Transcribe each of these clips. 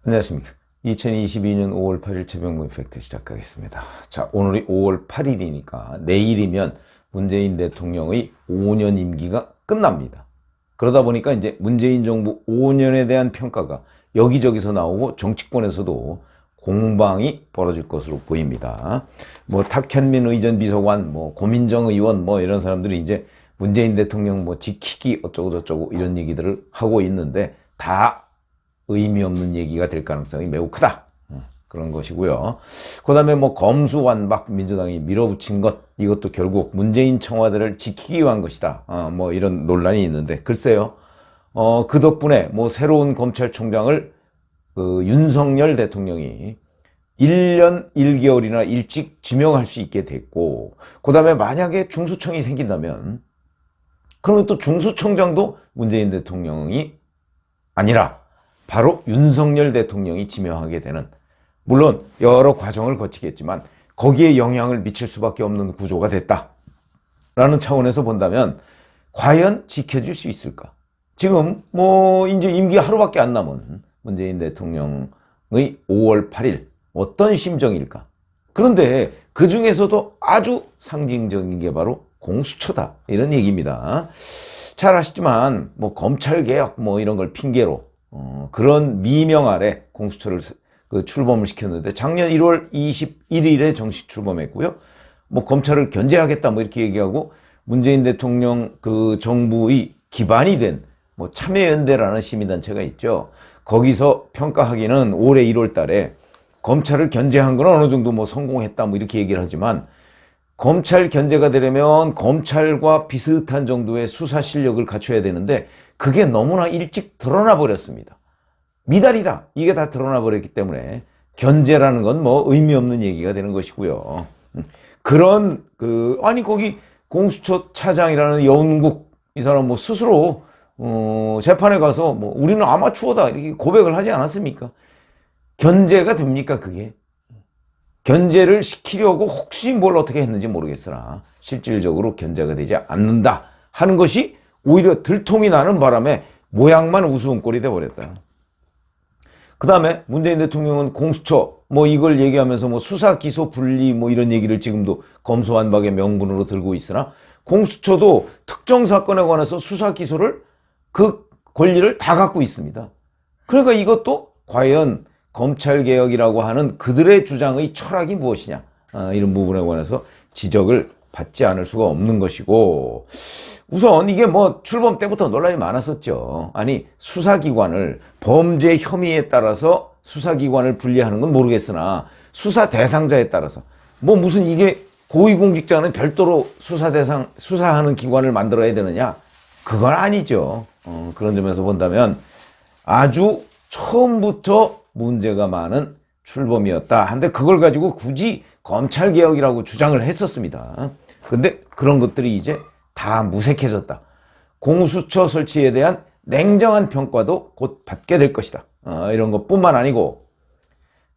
안녕하십니까. 2022년 5월 8일 최병구 임팩트 시작하겠습니다. 자, 오늘이 5월 8일이니까 내일이면 문재인 대통령의 5년 임기가 끝납니다. 그러다 보니까 이제 문재인 정부 5년에 대한 평가가 여기저기서 나오고 정치권에서도 공방이 벌어질 것으로 보입니다. 뭐 탁현민 의전 비서관, 뭐 고민정 의원, 뭐 이런 사람들이 이제 문재인 대통령 뭐 지키기 어쩌고저쩌고 이런 얘기들을 하고 있는데 다 의미 없는 얘기가 될 가능성이 매우 크다. 그런 것이고요. 그 다음에 뭐 검수완박 민주당이 밀어붙인 것, 이것도 결국 문재인 청와대를 지키기 위한 것이다. 뭐 이런 논란이 있는데, 글쎄요. 그 덕분에 뭐 새로운 검찰총장을 윤석열 대통령이 1년 1개월이나 일찍 지명할 수 있게 됐고, 그 다음에 만약에 중수청이 생긴다면, 그러면 또 중수청장도 문재인 대통령이 아니라 바로 윤석열 대통령이 지명하게 되는, 물론 여러 과정을 거치겠지만 거기에 영향을 미칠 수밖에 없는 구조가 됐다라는 차원에서 본다면 과연 지켜줄 수 있을까? 지금 뭐 이제 임기 하루밖에 안 남은 문재인 대통령의 5월 8일 어떤 심정일까? 그런데 그 중에서도 아주 상징적인 게 바로 공수처다, 이런 얘기입니다. 잘 아시지만 뭐 검찰개혁 뭐 이런 걸 핑계로 그런 미명 아래 공수처를 출범을 시켰는데, 작년 1월 21일에 정식 출범했고요. 뭐 검찰을 견제하겠다 뭐 이렇게 얘기하고, 문재인 대통령 그 정부의 기반이 된 뭐 참여연대라는 시민단체가 있죠. 거기서 평가하기는 올해 1월 달에 검찰을 견제한 건 어느 정도 뭐 성공했다 뭐 이렇게 얘기를 하지만, 검찰 견제가 되려면 검찰과 비슷한 정도의 수사 실력을 갖춰야 되는데 그게 너무나 일찍 드러나 버렸습니다. 미달이다, 이게 다 드러나 버렸기 때문에 견제라는 건 뭐 의미 없는 얘기가 되는 것이고요. 그런 아니 거기 공수처 차장이라는 영국 이 사람 뭐 스스로 재판에 가서 뭐 우리는 아마추어다 이렇게 고백을 하지 않았습니까? 견제가 됩니까 그게? 견제를 시키려고 혹시 뭘 어떻게 했는지 모르겠으나 실질적으로 견제가 되지 않는다 하는 것이 오히려 들통이 나는 바람에 모양만 우스운 꼴이 돼버렸다. 그 다음에 문재인 대통령은 공수처 뭐 이걸 얘기하면서 뭐 수사 기소 분리 뭐 이런 얘기를 지금도 검수완박의 명분으로 들고 있으나, 공수처도 특정 사건에 관해서 수사 기소를 그 권리를 다 갖고 있습니다. 그러니까 이것도 과연 검찰개혁이라고 하는 그들의 주장의 철학이 무엇이냐, 이런 부분에 관해서 지적을 받지 않을 수가 없는 것이고, 우선 이게 뭐 출범 때부터 논란이 많았었죠. 아니 수사기관을 범죄 혐의에 따라서 수사기관을 분리하는 건 모르겠으나 수사 대상자에 따라서 뭐 무슨 이게 고위공직자는 별도로 수사하는 기관을 만들어야 되느냐, 그건 아니죠. 그런 점에서 본다면 아주 처음부터 문제가 많은 출범이었다 한데, 그걸 가지고 굳이 검찰개혁이라고 주장을 했었습니다. 근데 그런 것들이 이제 다 무색해졌다. 공수처 설치에 대한 냉정한 평가도 곧 받게 될 것이다. 이런 것뿐만 아니고,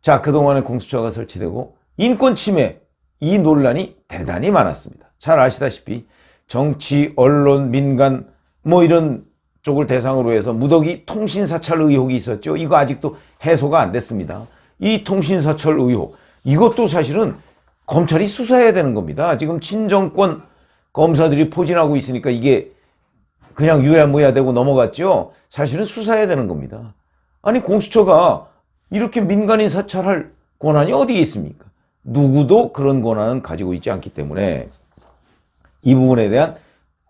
자, 그동안에 공수처가 설치되고 인권 침해, 이 논란이 대단히 많았습니다. 잘 아시다시피 정치, 언론, 민간 뭐 이런 쪽을 대상으로 해서 무더기 통신사찰 의혹이 있었죠. 이거 아직도 해소가 안 됐습니다. 이 통신사찰 의혹, 이것도 사실은 검찰이 수사해야 되는 겁니다. 지금 친정권 검사들이 포진하고 있으니까 이게 그냥 유야무야 되고 넘어갔죠. 사실은 수사해야 되는 겁니다. 아니 공수처가 이렇게 민간인 사찰할 권한이 어디에 있습니까? 누구도 그런 권한은 가지고 있지 않기 때문에 이 부분에 대한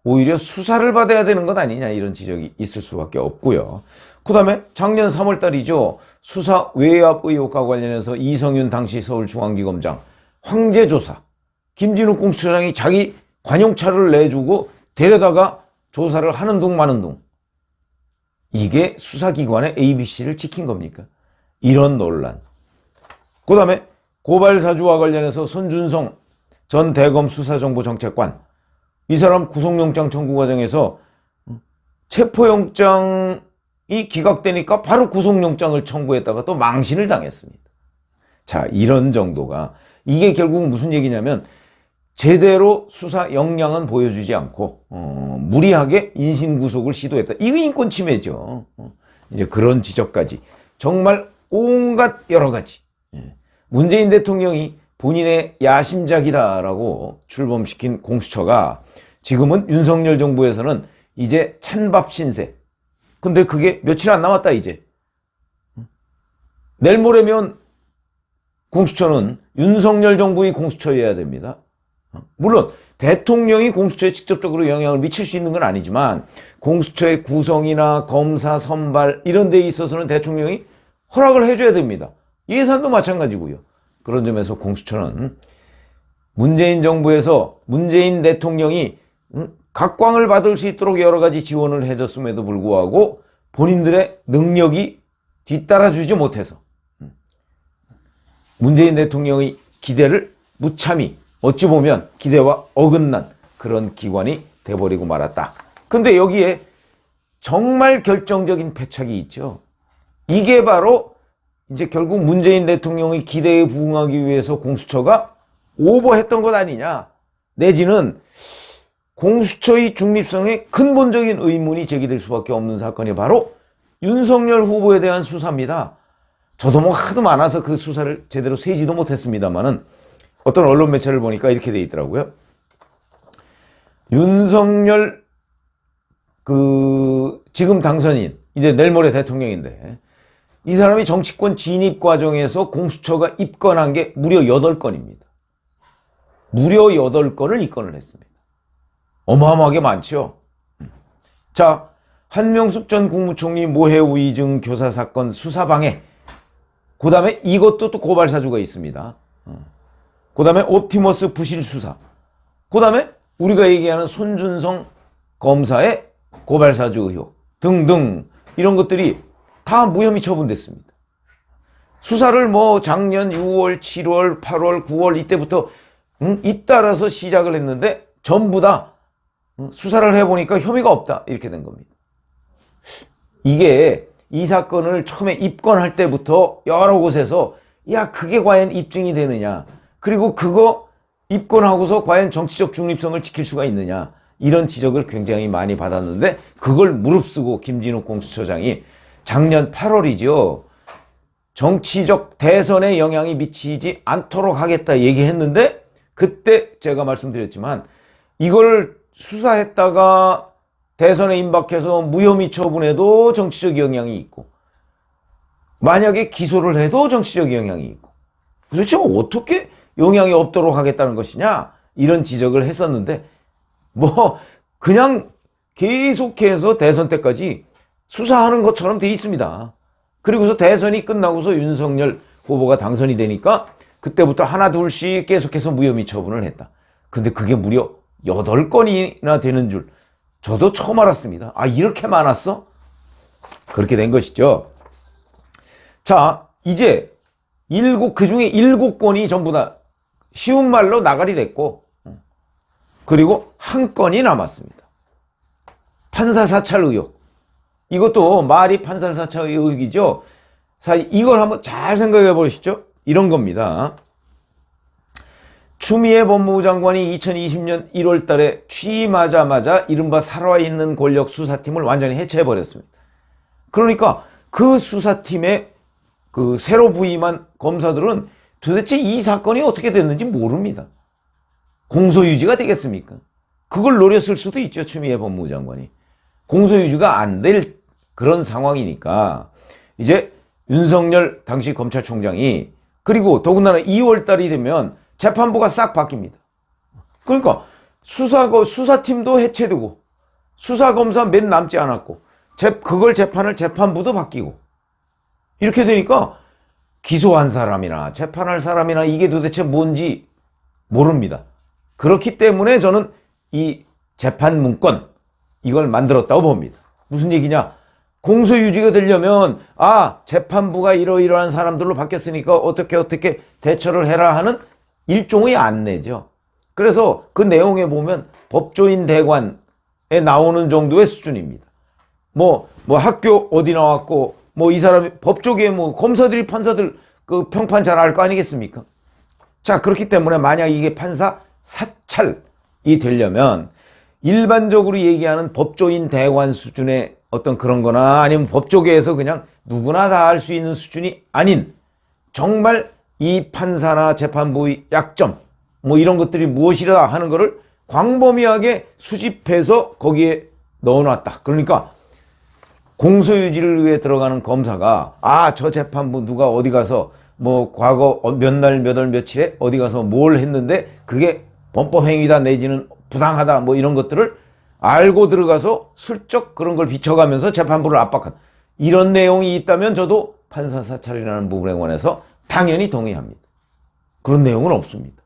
오히려 수사를 받아야 되는 것 아니냐, 이런 지적이 있을 수밖에 없고요. 그 다음에 작년 3월 달이죠. 수사 외압 의혹과 관련해서 이성윤 당시 서울중앙지검장 황제 조사, 김진욱 공수처장이 자기 관용차를 내주고 데려다가 조사를 하는 둥 마는 둥, 이게 수사기관의 ABC를 지킨 겁니까? 이런 논란. 그 다음에 고발사주와 관련해서 손준성 전 대검 수사정보정책관, 이 사람 구속영장 청구 과정에서 체포영장이 기각되니까 바로 구속영장을 청구했다가 또 망신을 당했습니다. 자, 이런 정도가, 이게 결국 무슨 얘기냐면 제대로 수사 역량은 보여주지 않고 무리하게 인신구속을 시도했다. 이거 인권 침해죠. 이제 그런 지적까지 정말 온갖 여러 가지. 문재인 대통령이 본인의 야심작이다라고 출범시킨 공수처가 지금은 윤석열 정부에서는 이제 찬밥 신세. 근데 그게 며칠 안 남았다 이제. 내일 모레면 공수처는 윤석열 정부의 공수처여야 됩니다. 물론 대통령이 공수처에 직접적으로 영향을 미칠 수 있는 건 아니지만 공수처의 구성이나 검사 선발 이런 데에 있어서는 대통령이 허락을 해줘야 됩니다. 예산도 마찬가지고요. 그런 점에서 공수처는 문재인 정부에서 문재인 대통령이 각광을 받을 수 있도록 여러 가지 지원을 해줬음에도 불구하고 본인들의 능력이 뒤따라주지 못해서 문재인 대통령의 기대를 무참히 어찌 보면 기대와 어긋난 그런 기관이 돼버리고 말았다. 근데 여기에 정말 결정적인 패착이 있죠. 이게 바로 이제 결국 문재인 대통령의 기대에 부응하기 위해서 공수처가 오버했던 것 아니냐. 내지는 공수처의 중립성에 근본적인 의문이 제기될 수밖에 없는 사건이 바로 윤석열 후보에 대한 수사입니다. 저도 뭐 하도 많아서 그 수사를 제대로 세지도 못했습니다만은 어떤 언론 매체를 보니까 이렇게 돼 있더라고요. 윤석열 지금 당선인 이제 내일 모레 대통령인데 이 사람이 정치권 진입 과정에서 공수처가 입건한 게 무려 8건입니다. 무려 8건을 입건을 했습니다. 어마어마하게 많죠. 자, 한명숙 전 국무총리 모해 우의증 교사 사건 수사방해. 그 다음에 이것도 또 고발사주가 있습니다. 그 다음에 옵티머스 부실 수사. 그 다음에 우리가 얘기하는 손준성 검사의 고발사주 의혹 등등 이런 것들이 다 무혐의 처분됐습니다. 수사를 뭐 작년 6월, 7월, 8월, 9월 이때부터 잇따라서 시작을 했는데 전부 다 수사를 해보니까 혐의가 없다 이렇게 된 겁니다. 이게 이 사건을 처음에 입건할 때부터 여러 곳에서 야 그게 과연 입증이 되느냐 그리고 그거 입건하고서 과연 정치적 중립성을 지킬 수가 있느냐 이런 지적을 굉장히 많이 받았는데 그걸 무릅쓰고 김진욱 공수처장이 작년 8월이죠. 정치적 대선에 영향이 미치지 않도록 하겠다 얘기했는데 그때 제가 말씀드렸지만 이걸 수사했다가 대선에 임박해서 무혐의 처분해도 정치적 영향이 있고 만약에 기소를 해도 정치적 영향이 있고 도대체 어떻게 영향이 없도록 하겠다는 것이냐 이런 지적을 했었는데 뭐 그냥 계속해서 대선 때까지 수사하는 것처럼 돼 있습니다. 그리고서 대선이 끝나고서 윤석열 후보가 당선이 되니까 그때부터 하나 둘씩 계속해서 무혐의 처분을 했다. 근데 그게 무려 8건이나 되는 줄 저도 처음 알았습니다. 아 이렇게 많았어? 그렇게 된 것이죠. 자 이제 그중에 7건이 전부 다 쉬운 말로 나가리 됐고 그리고 한 건이 남았습니다. 판사 사찰 의혹. 이것도 말이 판사 사찰 의혹이죠. 자, 이걸 한번 잘 생각해 보시죠. 이런 겁니다. 추미애 법무부 장관이 2020년 1월 달에 취임하자마자 이른바 살아있는 권력 수사팀을 완전히 해체해 버렸습니다. 그러니까 그 수사팀에 그 새로 부임한 검사들은 도대체 이 사건이 어떻게 됐는지 모릅니다. 공소유지가 되겠습니까? 그걸 노렸을 수도 있죠. 추미애 법무부 장관이. 공소유지가 안 될 그런 상황이니까 이제 윤석열 당시 검찰총장이 그리고 더군다나 2월 달이 되면 재판부가 싹 바뀝니다. 그러니까 수사팀도 해체되고 수사검사 몇 남지 않았고 그걸 재판을 재판부도 바뀌고 이렇게 되니까 기소한 사람이나 재판할 사람이나 이게 도대체 뭔지 모릅니다. 그렇기 때문에 저는 이 재판 문건 이걸 만들었다고 봅니다. 무슨 얘기냐? 공소유지가 되려면 재판부가 이러이러한 사람들로 바뀌었으니까 어떻게 대처를 해라 하는 일종의 안내죠. 그래서 그 내용에 보면 법조인 대관에 나오는 정도의 수준입니다. 뭐 학교 어디 나왔고 이 사람이 법조계 검사들이 판사들 그 평판 잘 알 거 아니겠습니까? 자 그렇기 때문에 만약 이게 판사 사찰이 되려면 일반적으로 얘기하는 법조인 대관 수준의 어떤 그런 거나 아니면 법조계에서 그냥 누구나 다 알 수 있는 수준이 아닌 정말 이 판사나 재판부의 약점 뭐 이런 것들이 무엇이라 하는 거를 광범위하게 수집해서 거기에 넣어놨다. 그러니까 공소유지를 위해 들어가는 검사가 저 재판부 누가 어디 가서 뭐 과거 몇 날 몇 월 며칠에 어디 가서 뭘 했는데 그게 범법행위다 내지는 부당하다 뭐 이런 것들을 알고 들어가서 슬쩍 그런 걸 비춰가면서 재판부를 압박한 이런 내용이 있다면 저도 판사 사찰이라는 부분에 관해서 당연히 동의합니다. 그런 내용은 없습니다.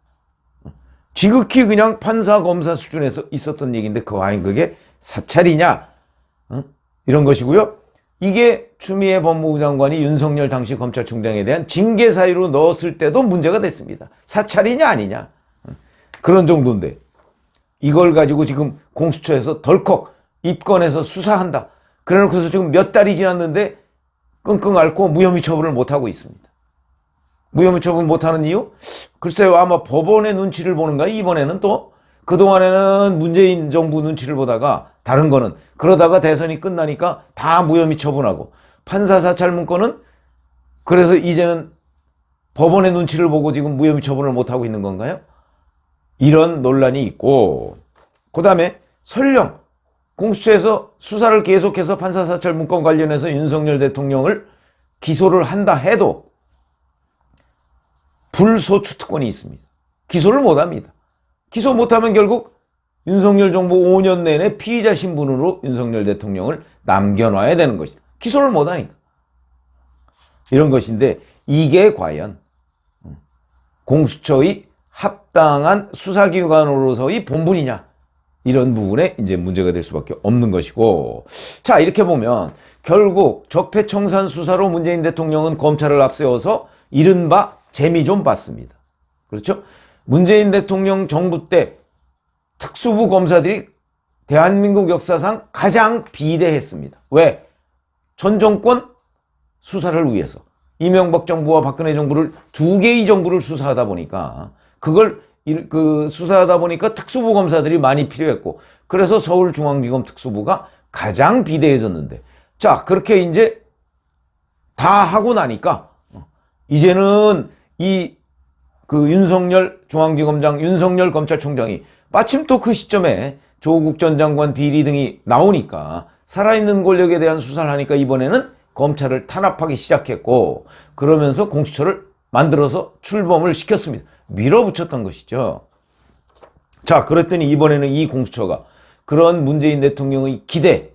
지극히 그냥 판사 검사 수준에서 있었던 얘기인데 과연 그게 사찰이냐 이런 것이고요. 이게 추미애 법무부 장관이 윤석열 당시 검찰총장에 대한 징계 사유로 넣었을 때도 문제가 됐습니다. 사찰이냐 아니냐 그런 정도인데 이걸 가지고 지금 공수처에서 덜컥 입건해서 수사한다. 그래놓고서 지금 몇 달이 지났는데 끙끙 앓고 무혐의 처분을 못하고 있습니다. 무혐의 처분 못하는 이유? 글쎄요, 아마 법원의 눈치를 보는가 이번에는 또 그동안에는 문재인 정부 눈치를 보다가 다른 거는 그러다가 대선이 끝나니까 다 무혐의 처분하고 판사 사찰 문건은 그래서 이제는 법원의 눈치를 보고 지금 무혐의 처분을 못하고 있는 건가요? 이런 논란이 있고 그 다음에 설령 공수처에서 수사를 계속해서 판사 사찰 문건 관련해서 윤석열 대통령을 기소를 한다 해도 불소추 특권이 있습니다. 기소를 못합니다. 기소 못하면 결국 윤석열 정부 5년 내내 피의자 신분으로 윤석열 대통령을 남겨놔야 되는 것이다. 기소를 못하니까. 이런 것인데 이게 과연 공수처의 합당한 수사기관으로서의 본분이냐 이런 부분에 이제 문제가 될 수밖에 없는 것이고 자 이렇게 보면 결국 적폐청산 수사로 문재인 대통령은 검찰을 앞세워서 이른바 재미 좀 봤습니다. 그렇죠? 문재인 대통령 정부 때 특수부 검사들이 대한민국 역사상 가장 비대했습니다. 왜? 전 정권 수사를 위해서 이명박 정부와 박근혜 정부를 두 개의 정부를 수사하다 보니까 그걸 수사하다 보니까 특수부 검사들이 많이 필요했고 그래서 서울중앙지검 특수부가 가장 비대해졌는데 자 그렇게 이제 다 하고 나니까 이제는 윤석열 중앙지검장 윤석열 검찰총장이 마침 또 그 시점에 조국 전 장관 비리 등이 나오니까 살아있는 권력에 대한 수사를 하니까 이번에는 검찰을 탄압하기 시작했고 그러면서 공수처를 만들어서 출범을 시켰습니다. 밀어붙였던 것이죠. 자, 그랬더니 이번에는 이 공수처가 그런 문재인 대통령의 기대,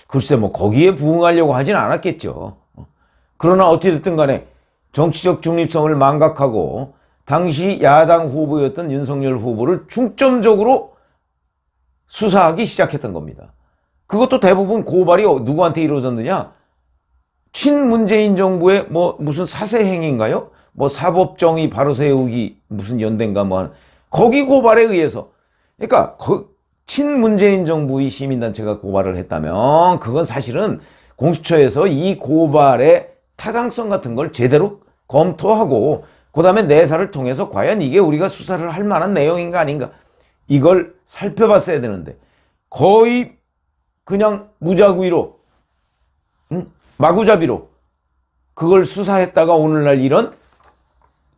글쎄 뭐 거기에 부응하려고 하진 않았겠죠. 그러나 어찌됐든 간에 정치적 중립성을 망각하고 당시 야당 후보였던 윤석열 후보를 중점적으로 수사하기 시작했던 겁니다. 그것도 대부분 고발이 누구한테 이루어졌느냐? 친문재인 정부의 뭐 무슨 사세행위인가요? 뭐 사법정의 바로 세우기 무슨 연대인가 뭐 거기 고발에 의해서 그러니까 친문재인 정부의 시민단체가 고발을 했다면 그건 사실은 공수처에서 이 고발의 타당성 같은 걸 제대로 검토하고 그 다음에 내사를 통해서 과연 이게 우리가 수사를 할 만한 내용인가 아닌가 이걸 살펴봤어야 되는데 거의 그냥 무작위로 마구잡이로 그걸 수사했다가 오늘날 이런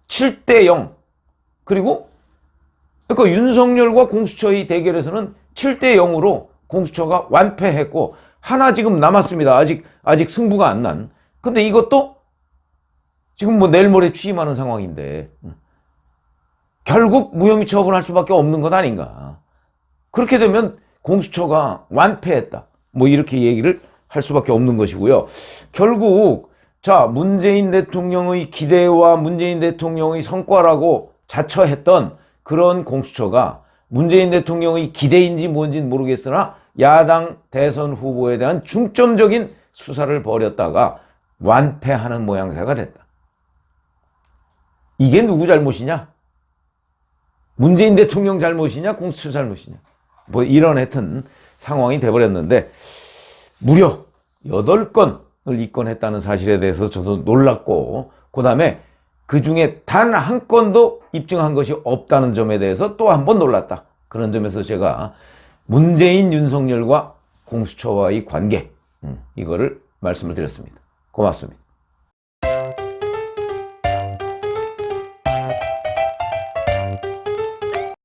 7대0 그리고 그러니까 윤석열과 공수처의 대결에서는 7대0으로 공수처가 완패했고 하나 지금 남았습니다. 아직 승부가 안 난. 근데 이것도 지금 뭐 내일 모레 취임하는 상황인데 결국 무혐의 처분할 수밖에 없는 것 아닌가. 그렇게 되면 공수처가 완패했다. 뭐 이렇게 얘기를 할 수밖에 없는 것이고요. 결국 자 문재인 대통령의 기대와 문재인 대통령의 성과라고 자처했던 그런 공수처가 문재인 대통령의 기대인지 뭔지는 모르겠으나 야당 대선 후보에 대한 중점적인 수사를 벌였다가 완패하는 모양새가 됐다. 이게 누구 잘못이냐? 문재인 대통령 잘못이냐? 공수처 잘못이냐? 뭐 이런 하여튼 상황이 돼버렸는데 무려 8건을 입건했다는 사실에 대해서 저도 놀랐고 그 다음에 그 중에 단 한 건도 입증한 것이 없다는 점에 대해서 또 한 번 놀랐다. 그런 점에서 제가 문재인 윤석열과 공수처와의 관계 이거를 말씀을 드렸습니다. 고맙습니다.